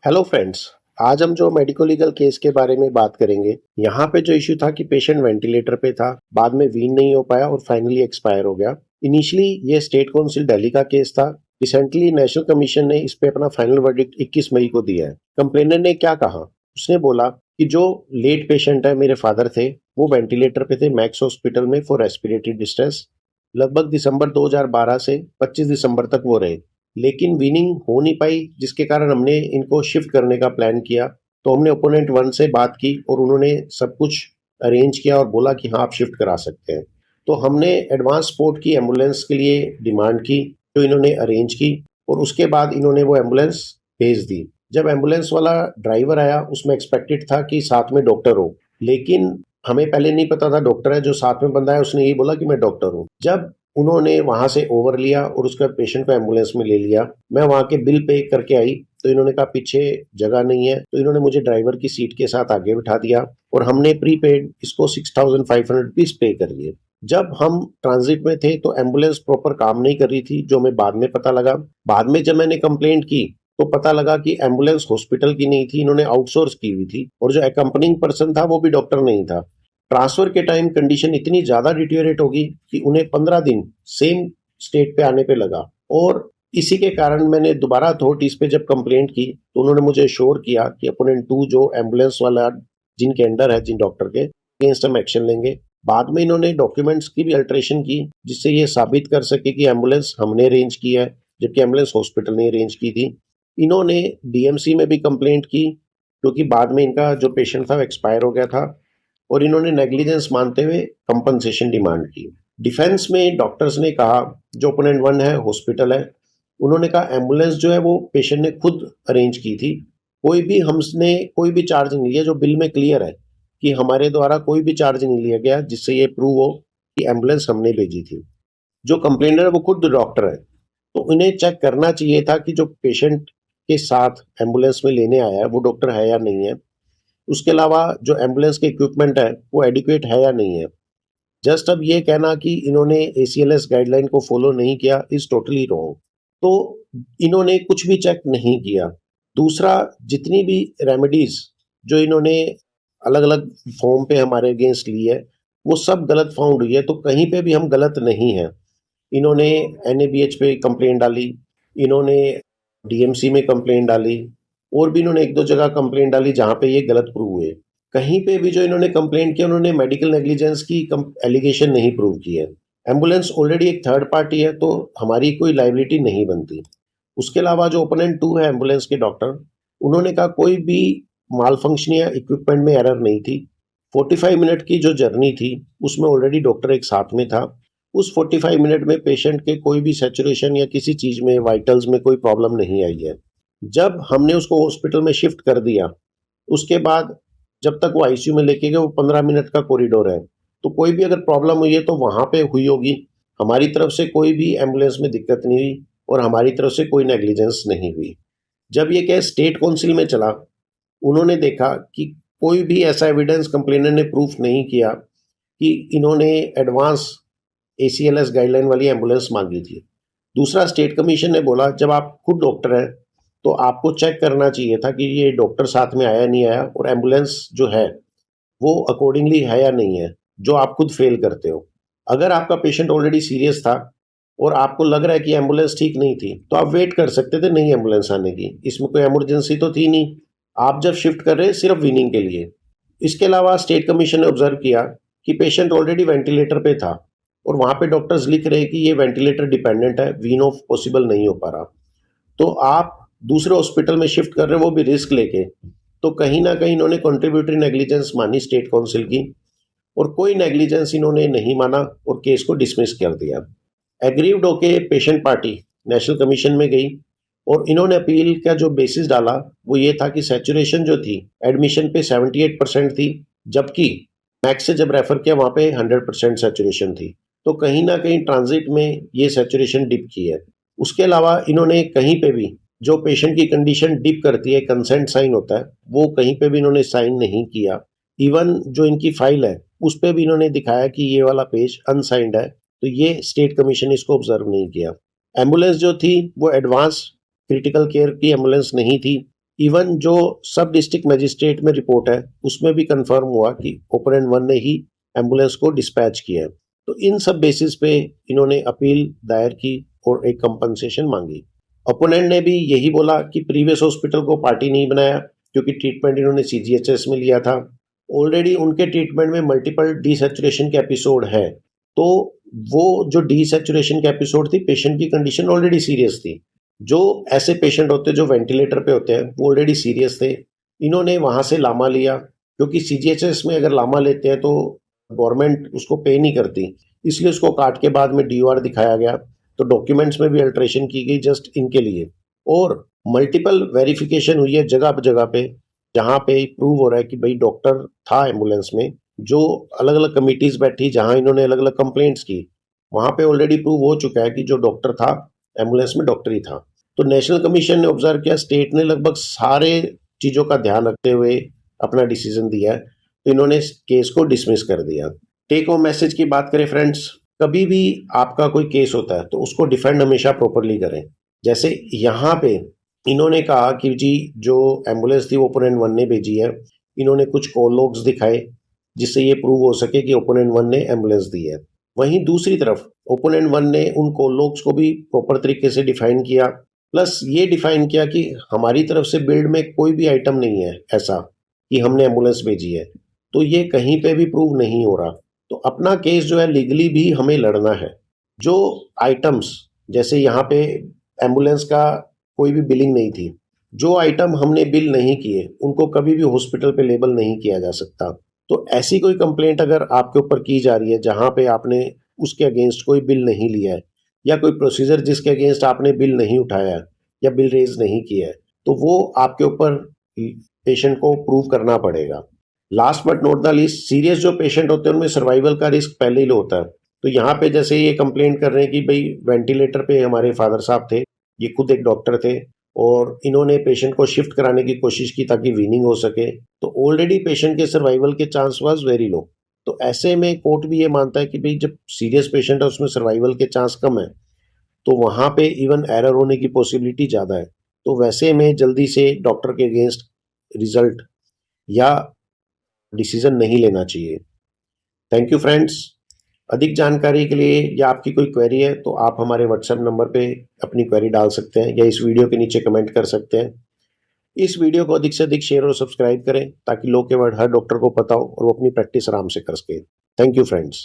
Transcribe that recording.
Hello friends. आज हम जो मेडिको लीगल केस के बारे में बात करेंगे। यहाँ पे जो इश्यू था कि पेशेंट वेंटिलेटर पे था, बाद में वीन नहीं हो पाया और फाइनली एक्सपायर हो गया। इनिशियली ये स्टेट काउंसिल दिल्ली का केस था। रिसेंटली नेशनल कमीशन ने इस पे अपना फाइनल वर्डिक्ट 21 मई को दिया है। कंप्लेनर ने क्या कहा, उसने बोला कि जो लेट पेशेंट है, मेरे फादर थे, वो वेंटिलेटर पे थे मैक्स हॉस्पिटल में फॉर रेस्पिरेटरी डिस्ट्रेस। लगभग दिसंबर 2012 से 25 दिसंबर तक वो रहे, लेकिन विनिंग हो नहीं पाई, जिसके कारण हमने इनको शिफ्ट करने का प्लान किया। तो हमने ओपोनेंट 1 से बात की और उन्होंने सब कुछ अरेंज किया और बोला कि हाँ, आप शिफ्ट करा सकते हैं। तो हमने एडवांस सपोर्ट की एम्बुलेंस के लिए डिमांड की, जो इन्होंने अरेंज की, और उसके बाद इन्होंने वो एम्बुलेंस भेज दी। जब एम्बुलेंस वाला ड्राइवर आया, उसमें एक्सपेक्टेड था कि साथ में डॉक्टर हो, लेकिन हमें पहले नहीं पता था डॉक्टर है। जो साथ में बंदा है उसने यही बोला कि मैं डॉक्टर हूँ। जब उन्होंने वहां से ओवर लिया और उसका पेशेंट को एम्बुलेंस में ले लिया, मैं वहां के बिल पे करके आई तो इन्होंने कहा पीछे जगह नहीं है, तो इन्होंने मुझे ड्राइवर की सीट के साथ आगे बिठा दिया और हमने प्रीपेड इसको 6,500 रुपीज पे कर दिए। जब हम ट्रांजिट में थे तो एम्बुलेंस प्रॉपर काम नहीं कर रही थी, जो हमें बाद में पता लगा। बाद में जब मैंने कंप्लेंट की तो पता लगा कि एम्बुलेंस हॉस्पिटल की नहीं थी, इन्होंने आउटसोर्स की हुई थी, और जो अकम्पनिंग पर्सन था वो भी डॉक्टर नहीं था। ट्रांसफर के टाइम कंडीशन इतनी ज्यादा डिटीरियरेट होगी कि उन्हें 15 दिन सेम स्टेट पे आने पे लगा, और इसी के कारण मैंने दोबारा अथॉरिटीज पे जब कंप्लेंट की तो उन्होंने मुझे श्योर किया कि अपोनेंट 2 जो एम्बुलेंस वाला जिनके अंडर है, जिन डॉक्टर के अगेंस्ट हम एक्शन लेंगे। बाद में इन्होंने डॉक्यूमेंट्स की भी अल्टरेशन की, जिससे ये साबित कर सके कि एम्बुलेंस हमने अरेंज की है, जबकि एम्बुलेंस हॉस्पिटल ने अरेंज की थी। इन्होंने डीएमसी में भी कंप्लेंट की, क्योंकि बाद में इनका जो पेशेंट था वो एक्सपायर हो गया था, और इन्होंने नेग्लिजेंस मानते हुए कंपनसेशन डिमांड की। डिफेंस में डॉक्टर्स ने कहा, जो ओपोनेंट 1 है हॉस्पिटल है, उन्होंने कहा एम्बुलेंस जो है वो पेशेंट ने खुद अरेंज की थी, कोई भी हमने कोई भी चार्ज नहीं लिया। जो बिल में क्लियर है कि हमारे द्वारा कोई भी चार्ज नहीं लिया गया, जिससे ये प्रूव हो कि एम्बुलेंस हमने भेजी थी। जो कंप्लेनर है वो खुद डॉक्टर है, तो इन्हें चेक करना चाहिए था कि जो पेशेंट के साथ एम्बुलेंस में लेने आया है वो डॉक्टर है या नहीं है। उसके अलावा जो एम्बुलेंस के इक्विपमेंट है वो एडिक्वेट है या नहीं है। जस्ट अब ये कहना कि इन्होंने एसीएलएस गाइडलाइन को फॉलो नहीं किया इज टोटली रॉन्ग। तो इन्होंने कुछ भी चेक नहीं किया। दूसरा, जितनी भी रेमेडीज जो इन्होंने अलग अलग फॉर्म पे हमारे अगेंस्ट ली है, वो सब गलत फाउंड हुई है। तो कहीं पे भी हम गलत नहीं है। इन्होंने एनएबीएच पे कंप्लेंट डाली, इन्होंने डीएमसी में कंप्लेंट डाली, और भी इन्होंने एक दो जगह कंप्लेंट डाली जहां पे ये गलत प्रूव हुए। कहीं पे भी जो इन्होंने कंप्लेंट किया, उन्होंने मेडिकल नेग्लिजेंस की एलिगेशन नहीं प्रूव की है। एम्बुलेंस ऑलरेडी एक थर्ड पार्टी है, तो हमारी कोई लाइबिलिटी नहीं बनती। उसके अलावा जो ओपोनेंट 2 है एम्बुलेंस के डॉक्टर, उन्होंने कहा कोई भी माल फंक्शन या इक्विपमेंट में एरर नहीं थी। 45 मिनट की जो जर्नी थी उसमें ऑलरेडी डॉक्टर एक साथ में था। उस 45 मिनट में पेशेंट के कोई भी सैचुरेशन या किसी चीज में, वाइटल्स में कोई प्रॉब्लम नहीं आई है। जब हमने उसको हॉस्पिटल में शिफ्ट कर दिया, उसके बाद जब तक वो आईसीयू में लेके गए, वो 15 मिनट का कॉरिडोर है, तो कोई भी अगर प्रॉब्लम हुई है तो वहां पे हुई होगी। हमारी तरफ से कोई भी एम्बुलेंस में दिक्कत नहीं हुई और हमारी तरफ से कोई नेग्लिजेंस नहीं हुई। जब ये केस स्टेट काउंसिल में चला, उन्होंने देखा कि कोई भी ऐसा एविडेंस कंप्लेनर ने प्रूफ नहीं किया कि इन्होंने एडवांस एसीएलएस गाइडलाइन वाली एम्बुलेंस मांगी थी। दूसरा, स्टेट कमीशन ने बोला जब आप खुद डॉक्टर हैं तो आपको चेक करना चाहिए था कि ये डॉक्टर साथ में आया नहीं आया, और एम्बुलेंस जो है वो अकॉर्डिंगली है या नहीं है, जो आप खुद फेल करते हो। अगर आपका पेशेंट ऑलरेडी सीरियस था और आपको लग रहा है कि एम्बुलेंस ठीक नहीं थी, तो आप वेट कर सकते थे नहीं एम्बुलेंस आने की। इसमें कोई इमरजेंसी तो थी नहीं। आप जब शिफ्ट कर रहे हैं सिर्फ विनिंग के लिए। इसके अलावा स्टेट कमीशन ने ऑब्जर्व किया कि पेशेंट ऑलरेडी वेंटिलेटर पे था, और वहां पे डॉक्टर्स लिख रहे हैं कि ये वेंटिलेटर डिपेंडेंट है, वीन ऑफ पॉसिबल नहीं हो पा रहा। तो आप दूसरे हॉस्पिटल में शिफ्ट कर रहे हो, वो भी रिस्क लेके। तो कहीं ना कहीं इन्होंने कंट्रीब्यूटरी नेग्लिजेंस मानी स्टेट काउंसिल की, और कोई नेग्लिजेंस इन्होंने नहीं माना और केस को डिसमिस कर दिया। एग्रीव्ड होके पेशेंट पार्टी नेशनल कमीशन में गई, और इन्होंने अपील का जो बेसिस डाला वो ये था कि सैचुरेशन जो थी एडमिशन पे 78% थी, जबकि मैक्स से जब रेफर किया वहां पे 100% सैचुरेशन थी। तो कहीं ना कहीं ट्रांजिट में ये सैचुरेशन डिप की है। उसके अलावा इन्होंने कहीं पे भी जो पेशेंट की कंडीशन डिप करती है, कंसेंट साइन होता है, वो कहीं पे भी इन्होंने साइन नहीं किया। इवन जो इनकी फाइल है उस पे भी इन्होंने दिखाया कि ये वाला पेज अनसाइंड है, तो ये स्टेट कमीशन इसको ऑब्जर्व नहीं किया। एम्बुलेंस जो थी वो एडवांस क्रिटिकल केयर की एम्बुलेंस नहीं थी, इवन जो सब डिस्ट्रिक्ट मजिस्ट्रेट में रिपोर्ट है उसमें भी कंफर्म हुआ कि ओपोनेंट 1 ने ही एम्बुलेंस को डिस्पैच किया है। तो इन सब बेसिस पे इन्होंने अपील दायर की और एक कंपनसेशन मांगी। ओपोनेंट ने भी यही बोला कि प्रीवियस हॉस्पिटल को पार्टी नहीं बनाया क्योंकि ट्रीटमेंट इन्होंने सीजीएचएस में लिया था। ऑलरेडी उनके ट्रीटमेंट में मल्टीपल डीसैचुरेशन के एपिसोड है, तो वो जो डीसैचुरेशन के एपिसोड थी, पेशेंट की कंडीशन ऑलरेडी सीरियस थी। जो ऐसे पेशेंट होते हैं जो वेंटिलेटर पे होते हैं वो ऑलरेडी सीरियस थे। इन्होंने वहां से लामा लिया क्योंकि सीजीएचएस में अगर लामा लेते हैं तो गवर्नमेंट उसको पे नहीं करती, इसलिए उसको काट के बाद में डीओआर दिखाया गया। तो डॉक्यूमेंट्स में भी अल्ट्रेशन की गई जस्ट इनके लिए, और मल्टीपल वेरिफिकेशन हुई है जगह पे जहां पे प्रूव हो रहा है कि भाई डॉक्टर था एम्बुलेंस में। जो अलग अलग कमिटीज बैठी जहां इन्होंने अलग अलग कंप्लेंट्स की, वहां पे ऑलरेडी प्रूव हो चुका है कि जो डॉक्टर था एम्बुलेंस में डॉक्टर ही था। तो नेशनल कमीशन ने ऑब्जर्व किया, स्टेट ने लगभग सारे चीजों का ध्यान रखते हुए अपना डिसीजन दिया है, तो इन्होंने इस केस को डिसमिस कर दिया। टेक होम मैसेज की बात करें फ्रेंड्स, कभी भी आपका कोई केस होता है तो उसको डिफेंड हमेशा प्रॉपरली करें। जैसे यहाँ पे इन्होंने कहा कि जी जो एम्बुलेंस थी वो ओपोनेंट 1 ने भेजी है, इन्होंने कुछ कॉल लॉग्स दिखाए जिससे ये प्रूव हो सके कि ओपोनेंट 1 ने एम्बुलेंस दी है। वहीं दूसरी तरफ ओपोनेंट 1 ने उन कॉल लॉग्स को भी प्रॉपर तरीके से डिफाइन किया, प्लस ये डिफाइन किया कि हमारी तरफ से बिल्ड में कोई भी आइटम नहीं है ऐसा कि हमने एम्बुलेंस भेजी है, तो ये कहीं पे भी प्रूव नहीं हो रहा। तो अपना केस जो है लीगली भी हमें लड़ना है। जो आइटम्स, जैसे यहाँ पे एम्बुलेंस का कोई भी बिलिंग नहीं थी, जो आइटम हमने बिल नहीं किए उनको कभी भी हॉस्पिटल पे लेबल नहीं किया जा सकता। तो ऐसी कोई कंप्लेंट अगर आपके ऊपर की जा रही है जहां पे आपने उसके अगेंस्ट कोई बिल नहीं लिया है, या कोई प्रोसीजर जिसके अगेंस्ट आपने बिल नहीं उठाया है या बिल रेज नहीं किया है, तो वो आपके ऊपर पेशेंट को प्रूव करना पड़ेगा। Last but not the least, serious जो पेशेंट होते हैं उनमें सर्वाइवल का रिस्क पहले ही होता है। तो यहाँ पे जैसे ये कंप्लेंट कर रहे हैं कि भाई वेंटिलेटर पे हमारे फादर साहब थे, ये खुद एक डॉक्टर थे और इन्होंने पेशेंट को शिफ्ट कराने की कोशिश की ताकि वीनिंग हो सके, तो ऑलरेडी पेशेंट के सर्वाइवल के चांस वाज वेरी लो। तो ऐसे में कोर्ट भी ये मानता है कि भाई जब सीरियस पेशेंट है उसमें सर्वाइवल के चांस कम है, तो वहां पे इवन एरर होने की पॉसिबिलिटी ज्यादा है। तो वैसे में जल्दी से डॉक्टर के अगेंस्ट रिजल्ट या डिसीजन नहीं लेना चाहिए। Thank you friends. अधिक जानकारी के लिए या आपकी कोई क्वेरी है तो आप हमारे व्हाट्सएप नंबर पे अपनी क्वेरी डाल सकते हैं या इस वीडियो के नीचे कमेंट कर सकते हैं। इस वीडियो को अधिक से अधिक शेयर और सब्सक्राइब करें ताकि लोग के वर्ड हर डॉक्टर को पता हो और वो अपनी प्रैक्टिस आराम से कर सके। Thank you friends.